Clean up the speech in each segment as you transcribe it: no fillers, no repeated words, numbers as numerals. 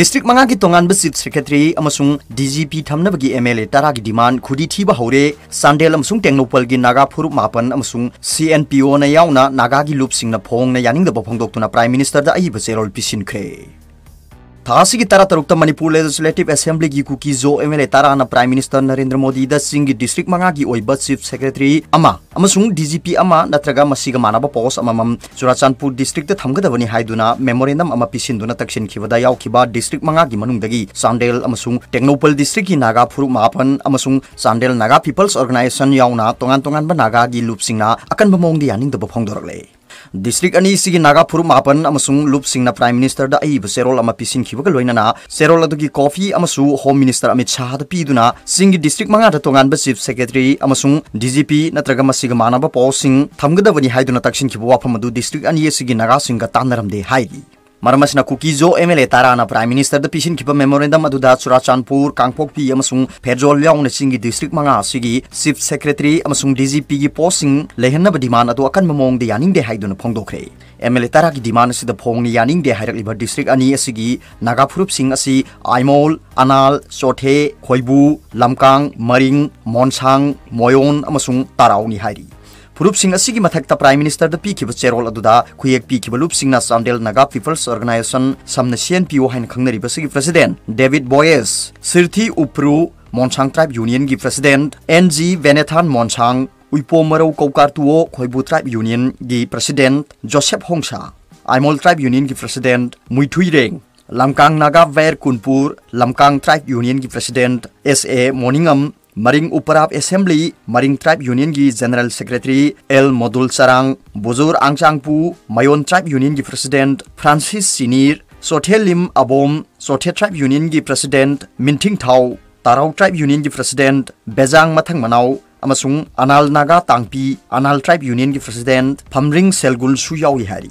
District Manga ki tongan Chief Secretary amasung DGP thamnabagi MLA tara ki demand khudi thiba hore Sandel amasung Tengnopal gi Naga Phurup Mapan amasung CNPO na yauna Naga gi lupsing na phong na yaning da phongdoktuna Prime Minister da ai baserol pisinkhre Thasi ki tara tarukta Manipur Legislative Assembly gi Kuki-singi MLA tara na Prime Minister Narendra Modi da singi District Manga gi oiba Chief Secretary amasung DGP natraga masiga manaba post amamam Churachandpur District da thamgadabani haiduna memorandum pisinduna taksin khibada yaukhiba District Manga gi manungdagi Sandel amasung Tengnopal District gi Naga Phurup Mapan amasung Sandel Naga People's Organization yauna tongan ba Naga gi lupsingna akan bamongdi yaning da phongdorakle District ani sigi Naga Phurup Mapan amasung lupsingna Prime Minister da ai serol pisin khibaga loinana serol adugi coffee amasu Home Minister Amit Shah da piduna singi District Manga da tongan ba Chief Secretary amasung DGP natraga masiga manaba posing thamgadabani haiduna taksin khiba wafam adu District ani sigi Naga-singna tanaramde haidi Maramasna Kuki-singi MLA tara na Prime Minister da pisin khiba memorandum aduda Churachandpur Kangpokpi amasung Phejol yauna singi District Manga sigi Chief Secretary amasung DGP gi posing lehanna ba demand adu akan mamong de yaning de haiduna phongdokre MLA tara ki demand sida phong ni yaning de hairakliba District ani asigi Naga Phurup sing asi Aimol Anal Sothe Khoibu Lamkang Maring Monsang Moyon amasung Tarau ni hairi Phurup sing asigi mathakta Prime Minister da pikhiba cherol aduda khuyek pikhiba lup sing na Sandel Naga People's Organization samna CNPO hain khangnari basigi President David Boyes Sirthi Upru Monsang Tribe Union gi President NG Venethan Monsang Uipo Marau Kaukartuo Khoibu Tribe Union gi President Joseph Hongsa Aimol Tribe Union gi President Muithui Reng Lamkang Naga Ver Kunpur Lamkang Tribe Union gi President SA Moningam Maring Uparap Assembly Maring Tribe Union gi General Secretary L Modul Sarang Bozor Angchangpu Mayon Tribe Union gi President Francis Sinir Sothe Lim Abom Sothe Tribe Union gi President Minting Thau Tarau Tribe Union gi President Bejang Mathang Manau amasung Anal Naga Tangpi Anal Tribe Union gi President Phamring Selgul Suyawi Hari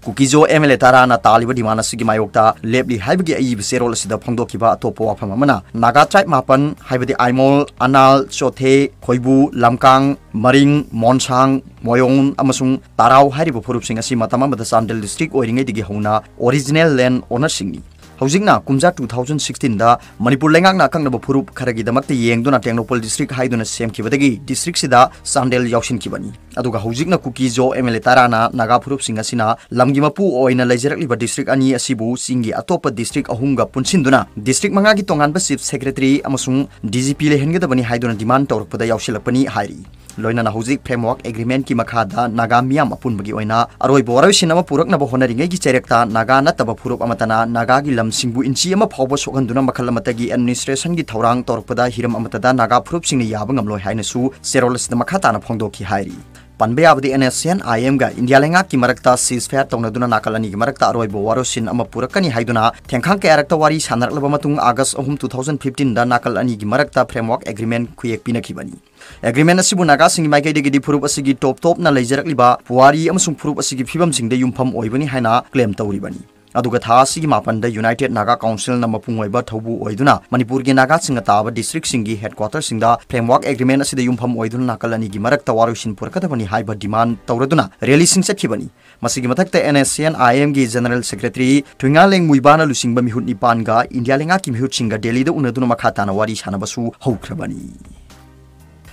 Kuki-singi MLA tara na taliba dimana sigi mayokta lebli haibagi ai serol sida phongdokiba atopo wafam amana Naga Tribe Mapan haibadi Aimol Anal Sothe Khoibu Lamkang Maring Monsang Moyong amasung Tarau hariba phurup sing asi matama mada Sandel District oiringai digi hona original land owner singni Hojingna kumja 2016 da Manipur lengakna kangnaba phurup kharagi damakte yengduna Tengnopal District haiduna semkhibadagi district sida Sandel yaushin kibani aduga hojingna Kuki-singi MLA tarana Naga phurup singa sina lamgi mapu OINA laijarakliba district ani asibu singi atopa district ahunga punsinduna district manga gi tonganba Chief Secretary amasung DGP lehengedabani haiduna demand tawrkpada yausilapani hairi loina na hojik framework agreement ki makhada Naga miyam apunbagi oina aroi borai sinama purakna ba honaringai gi cherekta Naga nataba phurup amatana Naga gi lamsingbu inchi ama phawba sokhanduna makhal amatagi administration gi thorang torpada hiram amatada Naga phurup singni yaba ngamloi hainasu serolsda makhata na phongdoki hairi Panbe abdi NSN IM ga India lenga ki marakta ceasefire tongnaduna nakalani ki marakta aroi bo warosin ama purakani haiduna thengkhang ke arakta wari sanaklaba matung August 2015 da nakalani ki marakta framework agreement khuyek pinakibani Agreement asibu Naga-singni maikaidagi di phurup asigi top na leijarakliba puari amasung phurup asigi phibam singde yumpham oibani haina claim tawribani aduga tha asigi mapanda United Naga Council na mapung oiba thobu oiduna Manipur gi Naga-singna taba district singi headquarters singda framework agreement asida yumpham oiduna nakalani gi marakta warusin purakadabani haiba demand tawraduna rally sing chakhibani masigi mathakta NSN IM gi General Secretary Twingaleng Muibana lusingba mihut nipan ga India lenga ki mihut singa Delhi da unaduna makhata na wari sanabasu haukrabani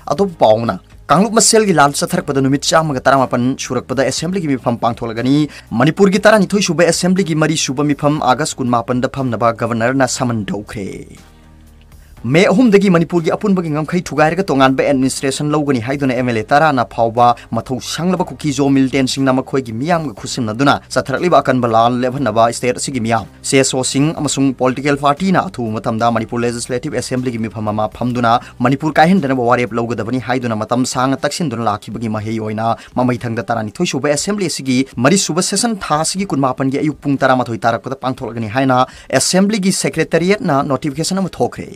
Atop pauna Kanglup masel gi lal sathar pada numit chamaga taramapan surak pada assembly gi mifam pangtholagani Manipur gi tarani thoi suba assembly gi mari suba mifam August 18 da phamnaba governor na saman daukhre May ahumdagi Manipur gi apunbagi ngamkhai thugairga tonganba administration logani haiduna MLA tarana phawba mathau sanglaba Kuki-singi militant singna makhoi gi miyam ga khusimnaduna sathrakliba akan balal lebhanaba state asigi miyam CSO sing amasung political party na thu matamda Manipur Legislative Assembly gi mifamama phamduna Manipur kaihindana warep logadabani haiduna matam sang taksinduna lakhibagi mahei oina mamai thangda tarani thoi suba assembly asigi mari suba session tha asigi kunmapan gi ayuk pung 13 tarakpada pangtholagani haina assembly gi secretariat na notification am thokre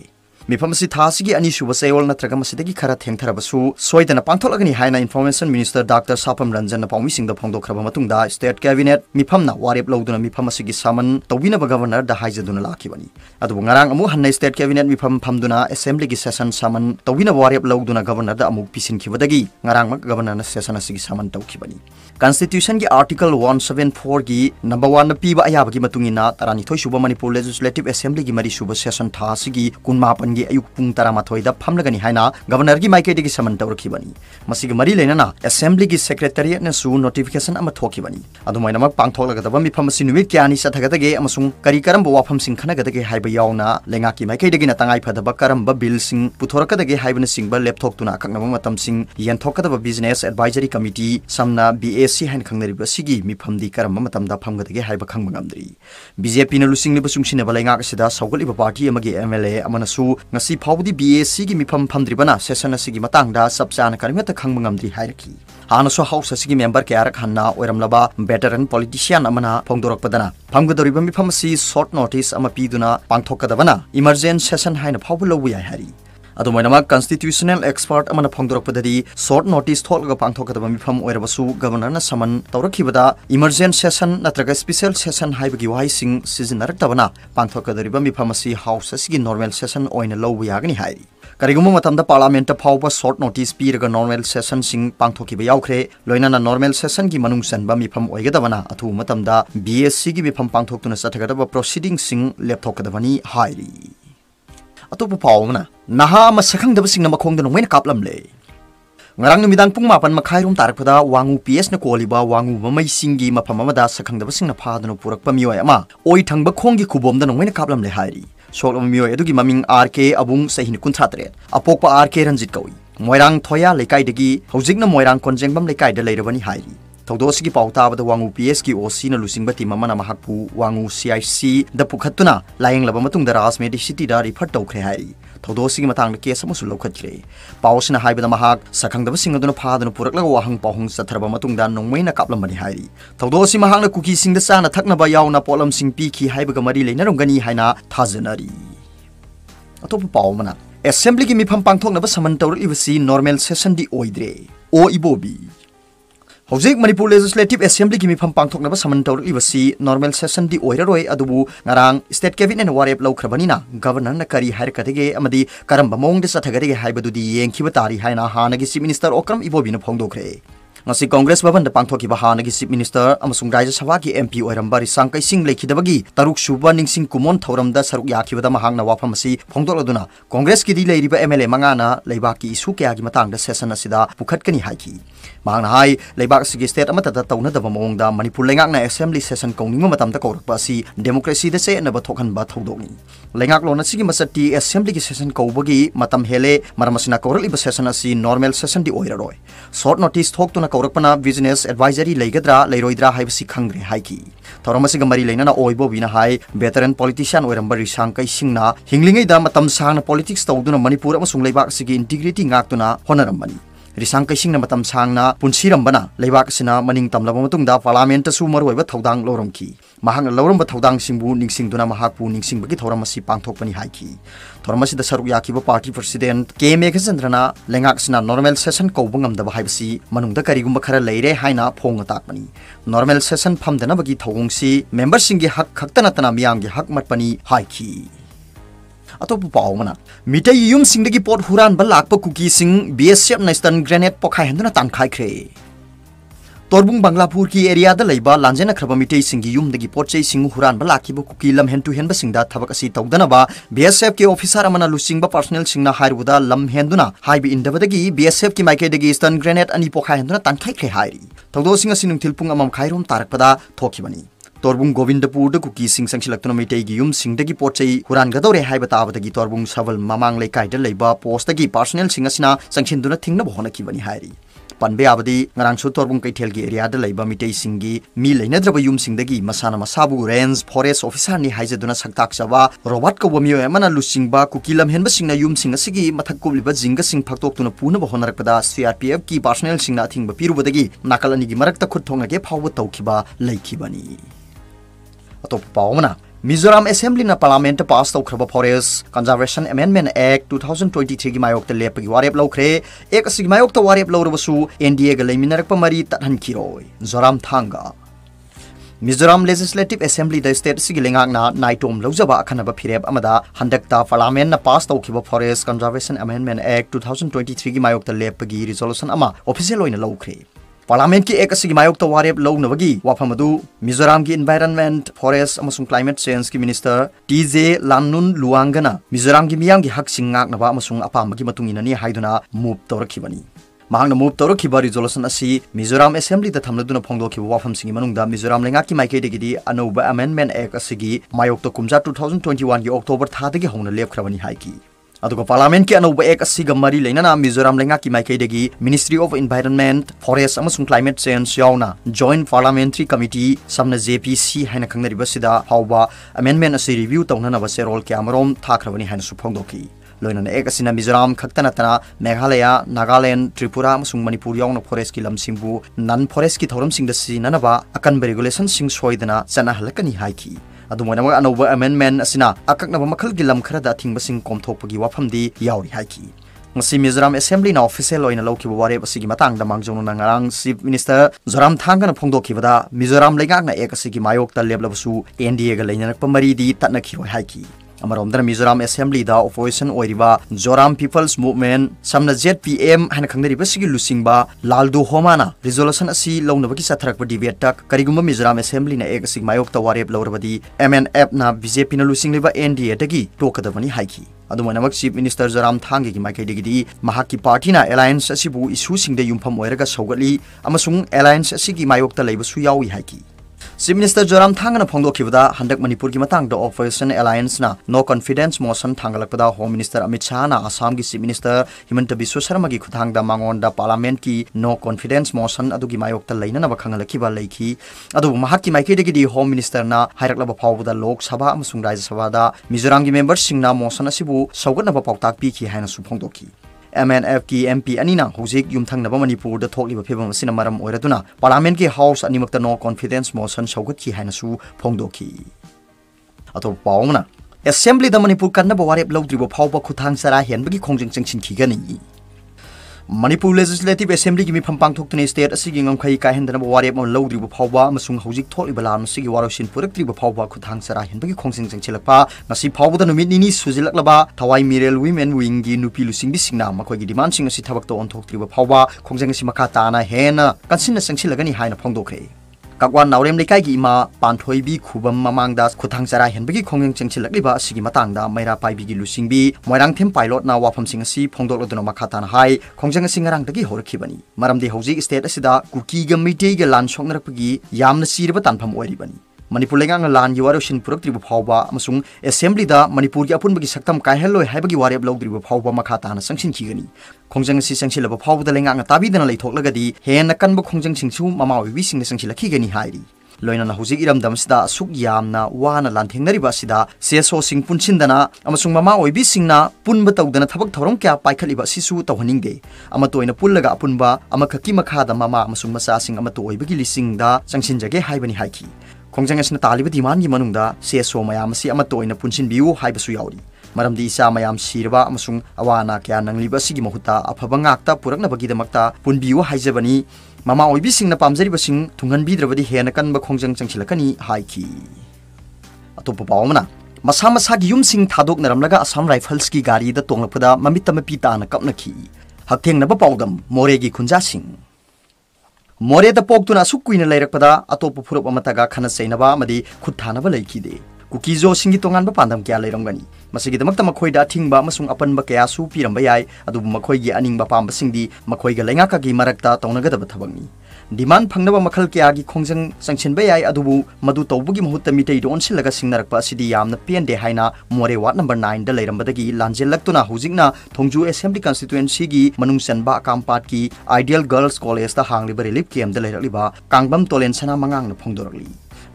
मिफम असि था सिगी अनि सुब सेवल नत्रगा मसिदगी खरा थेंगथरबसु सोइदना पांथोलगनी हाइना information minister doctor Sapam Ranjan पाउमी सिंह द फोंगदोखरबा मतुंगदा स्टेट कैबिनेट मिफमना वारेप लौदुना मिफम असिगी सामन तौबिनबा गवर्नर द हाइजदुना लाखिबनी अदु ngarang amu hanna state cabinet mifam phamduna assembly gi session saman tawina warep lawduna governor da amuk pisin khibadagi ngarang mak governor na session asigi saman tawkhibani constitution gi article 174 gi number 1 piba ayabagi matungina tarani thoi suba manipur legislative assembly gi mari suba session tha sigi kunmapan gi ayuk pung taramathoi da phamlagani haina governor gi maike gi saman tawrkhibani masigi mari lena assembly gi secretariat na su notification ama thokhibani adumaina mak pangthoklagadaba mifam asi numit kyani sathagadage amasung kari karam wafam sing khanagadage haiba yauna lengaki maikaidagina tangai phadaba karamba bill sing puthorkadage haibana singba laptoptuna khaknaba matam sing yenthokadaba business advisory committee samna BAC hain khangnariba sigi mifamdi karamba matamda phamgadage haiba khangbangamdri BJP na lusing liba sungsine balengak sida sawgaliba party amagi MLA amanasu ngasi phawdi BAC gi mifam phamdribana session asigi matangda sabchana karimata khangbangamdri hairaki hanaso house asigi member kyarak hanna oiramlaba veteran politician amana phongdorokpadana phamgadoriba mifam asi short notice ama piduna pangthokadabana emergency session haina phawbulobu yai hari adumainama constitutional expert amana phongdorokpadadi short notice tholga pangthokadaba mifam oirabasu governor na saman tawrakhibada emergency session natraga special session haibagi wahising sizinartabana pangthokadariba mifam asi house asigi normal session oina lobu yagani hairi kariguma matamda parliament ta phawba short notice piraga normal session sing pangthokiba yaokhre loinana normal session gi manung sanba mifam oigadabana athu matamda BSC gi mifam pangthoktuna sathagadaba proceeding sing lepthokadabani hairi atopu phawna naha ma sakhangdaba singna makhongda nongmena kaplamle ngarang numidang pung mapan makhairum tarakpada wangu PS na koliba wangu mamai singi mafam amada sakhangdaba singna phadunu purakpa mioi ama oi thangba khonggi khubomda nongmena kaplamle hairi soklama mioi adugi maming RK abung sahin kunthatre apokpa RK ranjit kawi moirang thoya lekai dagi hojikna moirang konjengbam lekai da leirabani hairi थौदोसगी पाउताबदा वांगु PS की OC ना लुसिंगबती ममना महकपु वांगु CIC the पुखत्तुना लायंगलबा मतुंगदा राजमेडी city दा refer तौख्रे high थौदोसगी मतांगदा case अमसु लौखत्रे पाउसना हाइबदा महक सखंगदबा सिंगदुना फादुना पुरकलगा वाहंग पाहुंग सथरबा मतुंगदा नोंमैना कापलमबनी high थौदोसी महकना cookie सिंगदा चाना थकनबा यावना pollen सिंग पीखी हाइबगा मरी लेनरंगनी हाइना थाजनरी अतोप पाउमना assembly की मिफम पांगथोकनबा समन तौरलिबसी normal session दी ओइद्रे ओ Ibobi हौजिक Manipur legislative assembly की मिफम पांगथोकनबा समन तौरलिबसी normal session दी ओइररोय अदुबु ngarang state cabinet वारेप लौख्रबनिना governor न करी हारकदगे अमदी करंबा मोंगदे सथगदगे हाइबदुदी येंखिबा तारी हाइना हानगी चीफ मिनिस्टर ओक्रम इबोबिना फोंदोखरे ngasi congress bhavan da pangthokiba hanagi chief minister amasung rajya sabha ki MP oiramba risang kaising lekhidabagi taruk suba ningsing kumon thoram da saruk yakhibada mahangna wafam asi phongdoladuna congress ki di leiriba MLA mangana leiba ki isu kya gi matang da session asida pukhatkani haiki mahangna hai leiba sigi state amata da tawna da mongda manipur lengak na assembly session kauningma matam da kaurakpa asi democracy da se na ba thokhan ba thodokni lengak lona sigi masati assembly ki session kaubagi matam hele maramasina kauraliba session asi normal session di oiraroi short notice thoktuna कौरपना business advisory लेगद्रा लेरोइद्रा हाइबसी खंग्रे हाइकी थौरमसिग मरी लेना ओइबो बिना हाई वेटरन पॉलिटिशियन ओरंबर रिसांग कैसिंगना हिंगलिंगै दा मतम सांगना पॉलिटिक्स तौदुना मणिपुर अमसुंग लेबाक सिगी इंटीग्रिटी ngaktuna होनरमबनी risang kaising na matam sangna punsirambana leibak sina maning tamlaba matungda parliament su maroiba thodang loromki mahang loromba thodang singbu ningsingduna mahakpu ningsingbagi thoramasi pangthokpani haiki thoramasi da saruk yakiba party president K Meghacendrana lengak sina normal session kobungam da haibasi manungda karigumba khara leire haina phonga takpani normal session phamdana bagi thogongsi member singi hak khaktana tana miyamgi hak matpani haiki atop paumana mitai yum singdagi pot huran balakpa kuki sing BSF na stun grenade pokhai henduna tankhai khre torbung banglapur ki area da leiba lanjena khraba mitai singi yum dagi potchei sing huran balaki bu kuki lam hen to hen ba singda thabak asi tawdana ba BSF ke officer amana lusing ba personal singna hairuda lam henduna haibi indabadagi BSF ki maike dagi stun grenade ani pokhai henduna tankhai khre hairi tawdo singa sinung thilpung amam khairum tarakpada thokibani torbung govindapur da kuki sing sangsilaktuna mitai gi yum sing dagi potchei huran gadore haiba tabadagi torbung saval mamang lekai da leiba post dagi personal sing asina sangchinduna thingna bohona kibani hairi panbe abadi ngarang su torbung kaithel gi area da leiba mitai singi mi leinadraba yum sing dagi masana masabu range forest officer ni haijaduna saktak sawa robot ko bomio emana lusingba kukilam henba singna yum sing asigi mathak kubliba jinga sing phaktoktuna puna bohona rakpada CRPF ki personal singna thingba pirubadagi nakalani gi marakta khut thonga ge phawba tawkhiba leikibani atop paumana Mizoram Assembly na Parliament pass tawkhraba Forest Conservation Amendment Act 2023 gi mayok te lepagi warep lawkhre ek asig mayok ta warep lawrabasu NDA ga leiminarakpa mari tathankiroi Zoram Thanga Mizoram Legislative Assembly the state sigi lengakna naitom lawjaba akhanaba phireb amada handakta Parliament na pass tawkhiba Forest Conservation Amendment Act 2023 gi mayok ta lepagi resolution ama official oina lawkhre Parliament ki ek asigi mayok ta warep law nabagi wafamadu Mizoram ki Environment Forest amasung Climate Change ki Minister TJ Lamnun Luangana Mizoram ki miyam ki hak singak naba amasung apam gi matungina ni haiduna move tawrakhibani mahangna move tawrakhiba resolution asi Mizoram Assembly da thamladuna phongdokhiba wafam singi manungda Mizoram lenga ki maikei degi anova amendment act asigi mayok ta kumja 2021 gi October thadagi hongna lepkhrabani haiki adugo Parliament ki anova ek asiga mari leinana Mizoram lenga ki maikei degi Ministry of Environment Forest amasung Climate Change yauna Joint Parliamentary Committee samna JPC haina khangnariba sida hawba amendment asi review tawnana ba serol kyamarom thakhrabani haina su phongdoki loinana ek asina Mizoram khaktana tana Meghalaya Nagaland Tripura amasung Manipur yauna forest ki lamsingbu non forest ki thoram singda sinanaba akan regulation sing soidana chana halakani haiki adumona ma anova amendment asina akaknaba makhal gi lam kharada thingbasing komthokpagi wafamdi yauri haiki ngasi Mizoram Assembly na official oina lawkiba warep asigi matangda mangjonu na ngarang Chief Minister Zoram Thanga na phongdokhibada Mizoram leingak na ek asigi mayok ta leblabasu NDA ga leinarakpa mari di tatna khiroi haiki amaromdana Mizoram Assembly da opposition oiriba Zoram People's Movement samna ZPM haina khangnariba sigi lusingba Laldu Homana resolution asi lawnabagi satharakpa debate tak karigumba Mizoram Assembly na ek asig mayok ta warep lawrabadi MNF na BJP na lusingliba NDA dagi tokadabani haiki adumanamak Chief Minister Zoram Thanga gi maikei degi mahaki party na alliance asibu issue singda yumpham oiraga saugatli amasung alliance asigi mayok ta leibasu yawi haiki Chief Minister Zoram Thanga na phongdokhibada handak Manipur gi matang da Operation Alliance na no confidence motion thangalakpada Home Minister Amit Shah na Assam gi Chief Minister Himanta Biswa Sharma gi khuthang da mangon da Parliament ki no confidence motion adugi mayok ta leina na ba khangalakiba leikhi adu mahak ki maikei degi di Home Minister na hairaklaba phawda Lok Sabha amasung Rajya Sabha da Mizoram gi members singna motion asibu saugatna ba pautak pi ki haina su phongdokhi MNF ki MP anina hojik yumthang naba Manipur da thokliba phebam asina maram oiraduna Parliament ki House animakta no confidence motion saugat ki haina su phongdokhi ato pawmana Assembly da Manipur kanna ba warep lawdribo phawba khuthang sara henbagi khongjeng chengchin khigani Manipur Legislative Assembly gi mifam pangthoktunai state asigi ngamkhai ka hendana ba warep ma lawdribo phawba amasung hojik thokliba lan sigi warosin puraktribo phawba khuthang sara henbagi khongjeng chengchilakpa ngasi phawba da numit nini sujilaklaba thawai mirel women wing gi nupi lusing bisingna makhoi gi demand sing asi thabak to onthoktribo phawba khongjeng si makha ta na hena kansin na sengsilagani haina phongdokre Kakwan Naurem Lekai gi ima Panthoi bi khubam mamangda khuthang sara henbagi khongjeng chengchilakliba asigi matangda Maira Paibi gi lusingbi Moirang them pilot na wafam sing asi phongdokloduna makhatan hai khongjeng asi ngarang dagi horakhibani maramdi hojik state asida Kuki ga Meitei ga lan soknarakpagi yamna sirba tanpham oiribani Manipur lengang lan yuwarosin puraktribu phawba amasung Assembly da Manipur gi apunbagi saktam kaihelloi haibagi warep lawdribu phawba makhatana sangsin khigani khongjeng si sangsilaba phawba da lengang tabidana leithoklagadi hena kanba khongjeng singchu mamawi wi singna sangsil khigani hairi loina na hojik iramdam sida suk yamna wana lanthengnariba sida seso sing punchindana amasung mama oibi singna punba tawdana thabak thorom kya paikhaliba sisu tawhaningde amatoina pullaga apunba amakhaki makhada mama amasung masa sing amato oibagi lisingda sangsinjage haibani haiki khongjeng asna taliba demand gi manungda seso mayam si amatoina punsin biu haibasu yauri maramdi isa mayam sirba amasung awana kya nangliba sigi mahuta afaba ngakta purakna bagidamakta punbiu haijabani mama oibi singna pamjariba sing thungan bidrabadi hena kanba khongjeng changchilakani haiki atopa pawmana masa masa gi yum sing thadok naramlaga Assam Rifles ki gari da tonglakpada mamittama pita na kapnaki hakthengna ba pawdam more gi khunja sing More da poktuna sukuina leirakpada atopa phurup amataga khana seinaba amadi khuthanaba leikide Kuki-zo singi tongan ba pandam kya leirongani masigidamakta makhoida thingba amasung apanba kaya su piramba yai adubu makhoigi aningba pamba singdi makhoiga lengaka gi marakta tongnagadaba thabangni demand phangnaba makhal kya gi khongjeng sangchinba yai adubu madu tawbugi mahutta mitei don silaga singnarakpa asidi yamna pende haina more ward number 9 da leirambadagi lanjelaktuna hujikna Thongju Assembly constituency gi manungsanba akampat ki Ideal Girls College da hangliba relief camp da leirakliba kangbam tolen sana mangang na phongdorakli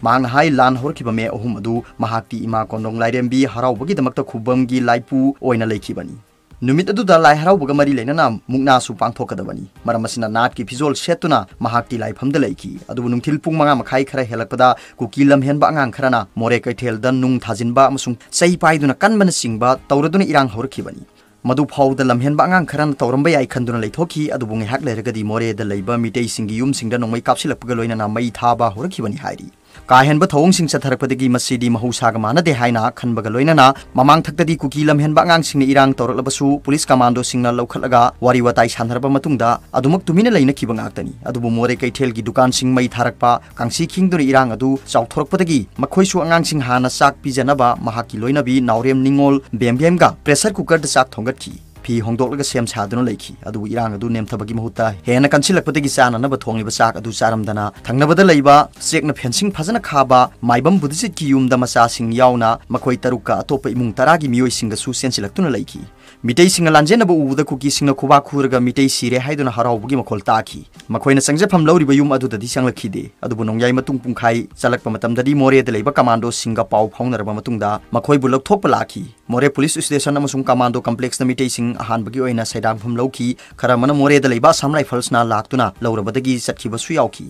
mang hai lan horkiba me ohum adu mahakti ima kondong lairembi haraubagi damakta khubam gi laipu oina leikibani नुमित अदुदा लाई हराउबगा मरी लेना मुक्ना सु पांथोकदबनी मरम असिना नाट की फिजोल सेतुना महाक्ति लाइफमदा लेखी अदुबु नुंगथिल पुंग मंगा मखाई खरा हेलकपदा cookie लमहेनबा अंगांग खराना मोरे कैथेल दन नुंग थाजिनबा अमसुंग सही पाइदुना कनबना सिंगबा तौरदुना इरांग हौरखिबनी मधु फाउद लमहेनबा अंगांग खराना तौरंबा याई खंदुना लेथोखी अदुबु ngehak लेरगदी मोरे द लेबा मिटेई सिंगी युम सिंगदा नोंमै कापसिलपगा लोइना मई थाबा हौरखिबनी हाइरी काहेनबा थौंग सिंग चथरपदगी मसीदी महौसागा मानदे हाइना खनबगा लोइना ममांग थक्तदी कुकी लमहेनबा अंगांग सिंगने इरांग तौरलबसु पुलिस कमांडो सिंगना लौखलगा वारी वताई सानरबा मतुंगदा अदुमक तुमिना लेना खिबा ngaktani अदुबु मोरे कैथेलगी दुकान सिंग मई थारकपा कांसी खिंगदुन इरांग अदु चाउथोरकपदगी मखोइसु अंगांग सिंग हाना चाक पिजनबा महाकी लोइनाबी नावरेम निंगोल बेमबेमगा प्रेशर कुकर द चाक थोंगतखी फी होंदोलगा सेम सादुन लेखी अदु इरांग अदु नेमथबगी महुता हेना कंसिलकपदगी चाननब थोंगिबा चाक अदु चारमदना थंगनबदा लेबा चेकना फेंसिंग फजना खाबा माइबम बुदिसित की युमदा मचा सिंग यावना मखोइ तरुका अतोप इमुंग तरागी मियोइ सिंग सु सेंसिलक्तुना लेखी मिटै सिंग लांजेनब उबदा कुकी सिंग खुबा खुरगा मिटै सिरे हाइदुना हराउबगी मखोल ताखी मखोइना संगजफम लौरिबा युम अदुददी संगलखिदे अदुबु नोंयाइ मतुंग पुंखाइ चलकपा मतमददी मोरे द लेबा कमांडो सिंग पाउ फाउनरबा मतुंगदा मखोइबु लौथोकपा लाखी मोरे पुलिस स्टेशन अमसुंग कमांडो कॉम्प्लेक्स न मिटै सिंग अहानबगी ओइना सैदांगफम लौखी खरामना मोरे द लेबा साम राइफल्सना लाक्तुना लौरबदगी चटखिबसु यावखी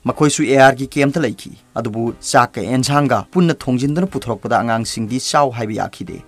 मखोइसु एआर की केमता लेखी अदुबु चाक एनजांगा पुन्ना थोंजिनदुना पुथोरकपदा अंगांग सिंगदी चाव हाइबा याखिदे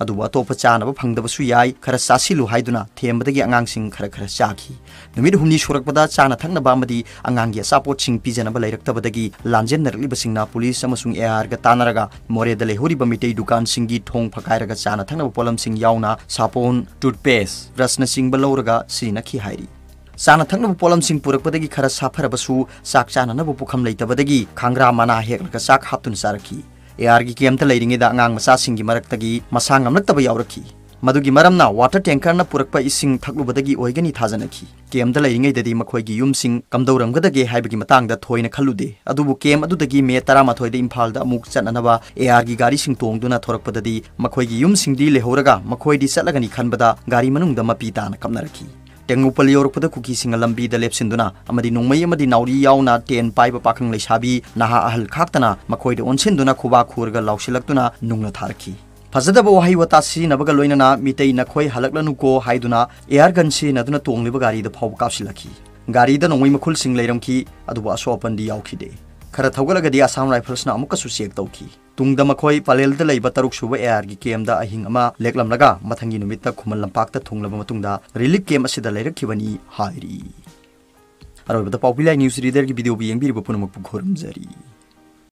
अदुबु अतोप चानबा फंगदबसु याई खरा सासिलु हाइदुना थेमबदगी अंगांग सिंग खरा खरा चाखी नुमित हुमनी सुरकपदा चाना थंगनबा अमदी अंगांगी असापोट सिंग पिजनबा लेरक्तबदगी लांजेनरलिबसिंगना पुलिस अमसुंग एआर गा तानरगा मोरे द लेहोरिबा मिटै दुकान सिंगी थोंग फकाइरगा चाना थंगनबा पोलम सिंग यावना सापोन टूथपेस्ट ब्रशना सिंग बलौरगा सिरिनखी हाइरी चाना थंगनबा पोलम सिंग पुरकपदगी खरा साफरबसु चाक चाननबा पुखम लेतबदगी खांग्रा माना हेकलगा चाक हापतुन सारखी एआर की केमता लेरिंगेदा अंगांग मचा सिंगी मरक्तगी मसांग अमलक्तबा यावरखी मदुगी मरमना वाटर टैंकर न पुरकपा इसिंग थक्लुबदगी ओइगनी थाजनखी केमदा लेरिंगेददी मखोइगी युमसिंग कमदौरमगदगे हाइबगी मतंगदा थोइना खल्लुदे अदुबु केम अदुदगी मे 13 इम्फालदा अमुक चननबा एआर की गाड़ी सिंग तोंगदुना थोरकपददी मखोइगी युमसिंगदी लेहोरगा मखोइदी चलगनी खनबदा गाड़ी मनुंगदा मपीताना कमनरखी टेंगुपल योरकपदा कुकी सिंग लंबीदा लेपसिंदुना अमदी नोंमै अमदी नाउरी यावना टेन पाइबा पाखंग लेसाबी नाहा अहल खाक्तना मखोइदे ओनसिंदुना खुबा खुरगा लाउसिलक्तुना नुंगना थारखी फजदबा वहाई वता सिनबगा लोइनना मिटै नखोइ हलक्लनुको हाइदुना एआर गन सिनदुना तोंगलिबा गाड़ीदा फाव कापसिलखी गाड़ीदा नोंमै मखुल सिंग लेरमखी अदुबा असोपनदी यावखिदे खरा थौगलगदी आसाम राइफल्सना अमुकसु चेक तौखी तुंगदा मखोइ पालेलदा लेबा तरुक सुबा एआर की केमदा अहिंग अमा लेकलमलगा मथंगी नुमित्ता खुमल लंपाक्ता थुंगलबा मतुंगदा रिलीफ केम असिदा लेरखिबनी हाइरी अरोबदा पाउबिलाई न्यूज रीडर की वीडियो भी यंगबिरिबा पुनमक पुखोरमजरी।